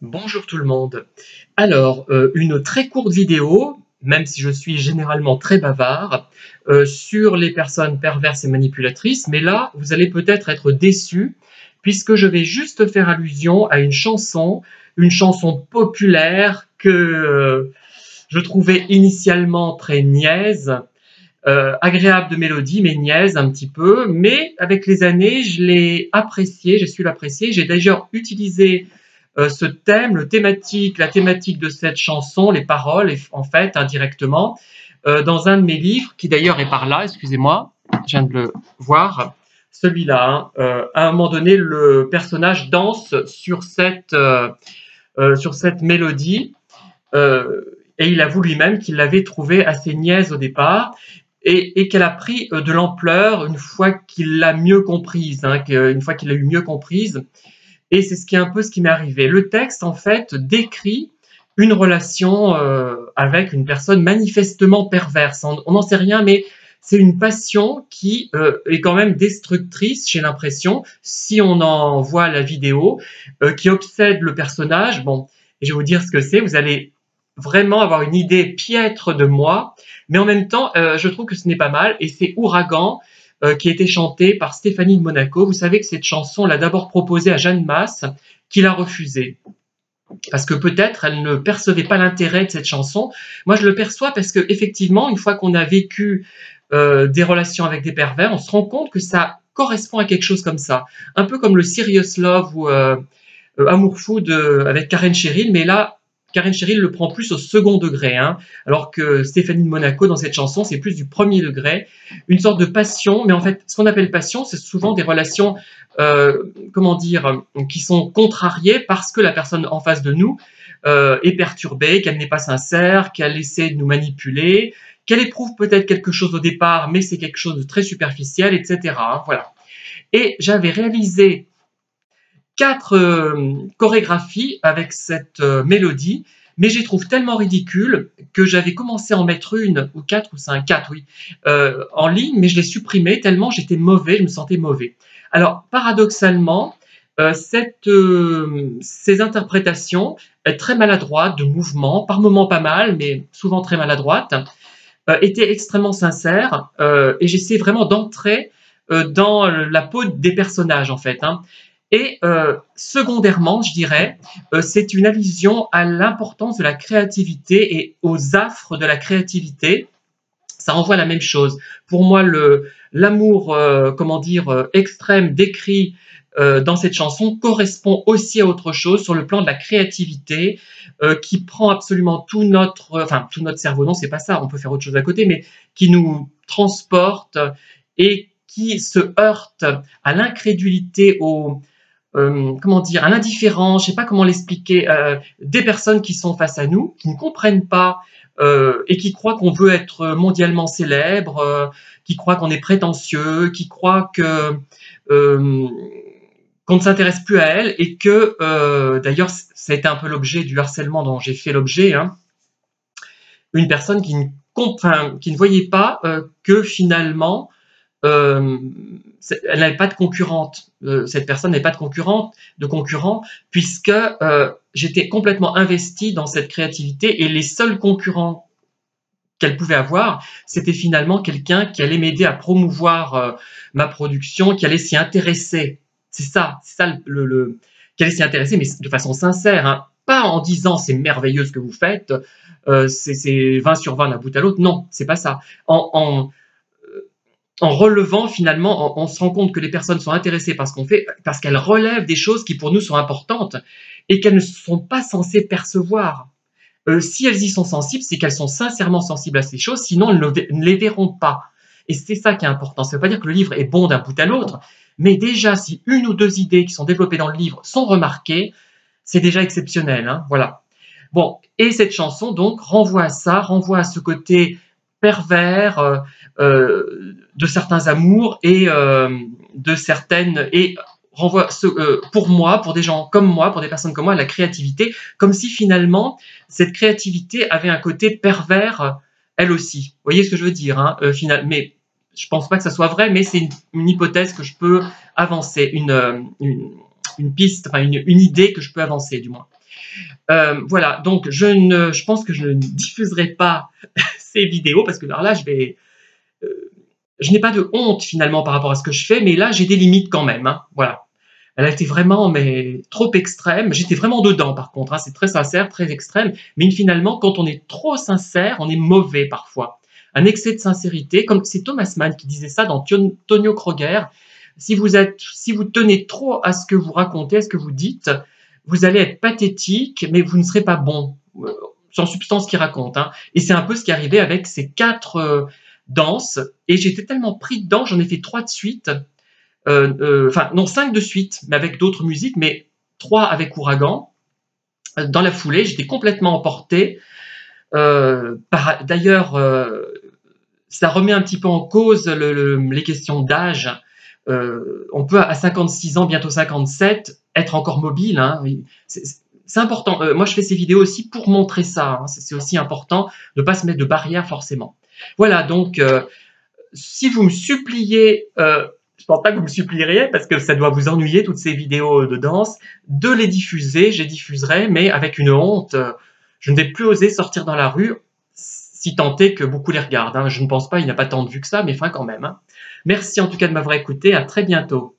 Bonjour tout le monde. Alors, une très courte vidéo, même si je suis généralement très bavard, sur les personnes perverses et manipulatrices, mais là, vous allez peut-être être déçus, puisque je vais juste faire allusion à une chanson populaire que je trouvais initialement très niaise, agréable de mélodie, mais niaise un petit peu, mais avec les années, je l'ai apprécié, j'ai su l'apprécier, j'ai d'ailleurs utilisé ce thème, la thématique de cette chanson, les paroles, en fait, indirectement, dans un de mes livres, qui d'ailleurs est par là, excusez-moi, je viens de le voir, celui-là. À un moment donné, le personnage danse sur cette mélodie, et il avoue lui-même qu'il l'avait trouvée assez niaise au départ, et qu'elle a pris de l'ampleur une fois qu'il l'a mieux comprise, hein, une fois qu'il l'a eu mieux comprise. Et c'est un peu ce qui m'est arrivé. Le texte, en fait, décrit une relation avec une personne manifestement perverse. On n'en sait rien, mais c'est une passion qui est quand même destructrice, j'ai l'impression, si on en voit la vidéo, qui obsède le personnage. Bon, et je vais vous dire ce que c'est. Vous allez vraiment avoir une idée piètre de moi, mais en même temps, je trouve que ce n'est pas mal. Et c'est Ouragan, qui a été chantée par Stéphanie de Monaco. Vous savez que cette chanson, on l'a d'abord proposée à Jeanne Masse, qui l'a refusée. Parce que peut-être elle ne percevait pas l'intérêt de cette chanson. Moi, je le perçois parce que effectivement, une fois qu'on a vécu des relations avec des pervers, on se rend compte que ça correspond à quelque chose comme ça. Un peu comme le Serious Love ou Amour fou avec Karen Cheryl, mais là, Karen Cheryl le prend plus au second degré, hein, alors que Stéphanie de Monaco, dans cette chanson, c'est plus du premier degré, une sorte de passion, mais en fait, ce qu'on appelle passion, c'est souvent des relations, comment dire, qui sont contrariées parce que la personne en face de nous est perturbée, qu'elle n'est pas sincère, qu'elle essaie de nous manipuler, qu'elle éprouve peut-être quelque chose au départ, mais c'est quelque chose de très superficiel, etc. Hein, voilà. Et j'avais réalisé 4 chorégraphies avec cette mélodie, mais je les trouve tellement ridicules que j'avais commencé à en mettre une, ou 4 ou 5, 4 oui, en ligne, mais je l'ai supprimé tellement j'étais mauvais, je me sentais mauvais. Alors, paradoxalement, ces interprétations, très maladroites de mouvements, par moments pas mal, mais souvent très maladroites, étaient extrêmement sincères, et j'essaie vraiment d'entrer dans la peau des personnages, en fait. Hein. Et secondairement, je dirais, c'est une allusion à l'importance de la créativité et aux affres de la créativité. Ça renvoie à la même chose. Pour moi, l'amour, comment dire, extrême décrit dans cette chanson correspond aussi à autre chose sur le plan de la créativité qui prend absolument tout notre cerveau. Non, c'est pas ça. On peut faire autre chose à côté, mais qui nous transporte et qui se heurte à l'incrédulité, comment dire, à l'indifférence, je ne sais pas comment l'expliquer, des personnes qui sont face à nous, qui ne comprennent pas et qui croient qu'on veut être mondialement célèbre, qui croient qu'on est prétentieux, qui croient euh, qu'on ne s'intéresse plus à elles et que, d'ailleurs, ça a été un peu l'objet du harcèlement dont j'ai fait l'objet, hein, une personne qui ne voyait pas que finalement, elle n'avait pas de concurrente. Cette personne n'avait pas de concurrent, puisque j'étais complètement investi dans cette créativité et les seuls concurrents qu'elle pouvait avoir, c'était finalement quelqu'un qui allait m'aider à promouvoir ma production, qui allait s'y intéresser. C'est ça qui allait s'y intéresser, mais de façon sincère, hein. Pas en disant c'est merveilleux ce que vous faites, c'est 20 sur 20 d'un bout à l'autre. Non, c'est pas ça. En relevant finalement, on se rend compte que les personnes sont intéressées par ce qu'on fait, parce qu'elles relèvent des choses qui pour nous sont importantes et qu'elles ne sont pas censées percevoir. Si elles y sont sensibles, c'est qu'elles sont sincèrement sensibles à ces choses, sinon elles ne les verront pas. Et c'est ça qui est important. Ça ne veut pas dire que le livre est bon d'un bout à l'autre, mais déjà si une ou deux idées qui sont développées dans le livre sont remarquées, c'est déjà exceptionnel. Hein, voilà. Bon, et cette chanson donc renvoie à ça, renvoie à ce côté pervers de certains amours et de certaines renvoie pour moi, pour des gens comme moi, pour des personnes comme moi, à la créativité, comme si finalement cette créativité avait un côté pervers elle aussi. Vous voyez ce que je veux dire, hein, mais je pense pas que ça soit vrai, mais c'est une hypothèse que je peux avancer, une piste, enfin une idée que je peux avancer du moins. Voilà, donc je pense que je ne diffuserai pas ces vidéos parce que alors là, je n'ai pas de honte finalement par rapport à ce que je fais, mais là, j'ai des limites quand même, hein, voilà. Elle a été vraiment mais trop extrême. J'étais vraiment dedans par contre, hein, c'est très sincère, très extrême. Mais finalement, quand on est trop sincère, on est mauvais parfois. Un excès de sincérité, comme c'est Thomas Mann qui disait ça dans Tonio Kroger. Si vous tenez trop à ce que vous racontez, à ce que vous dites, vous allez être pathétique, mais vous ne serez pas bon. Sans substance qui raconte. Hein. Et c'est un peu ce qui est arrivé avec ces 4 danses. Et j'étais tellement pris dedans, j'en ai fait 3 de suite. Enfin, non, 5 de suite, mais avec d'autres musiques, mais 3 avec Ouragan. Dans la foulée, j'étais complètement emporté. D'ailleurs, ça remet un petit peu en cause les questions d'âge. On peut, à 56 ans, bientôt 57, être encore mobile. Hein. C'est important. Moi, je fais ces vidéos aussi pour montrer ça. Hein. C'est aussi important de ne pas se mettre de barrières forcément. Voilà, donc, si vous me suppliez, je ne pense pas que vous me supplieriez parce que ça doit vous ennuyer toutes ces vidéos de danse, de les diffuser, je les diffuserai, mais avec une honte. Je ne vais plus oser sortir dans la rue, si tant est que beaucoup les regardent. Hein. Je ne pense pas, il n'y a pas tant de vues que ça, mais enfin quand même. Hein. Merci en tout cas de m'avoir écouté, à très bientôt.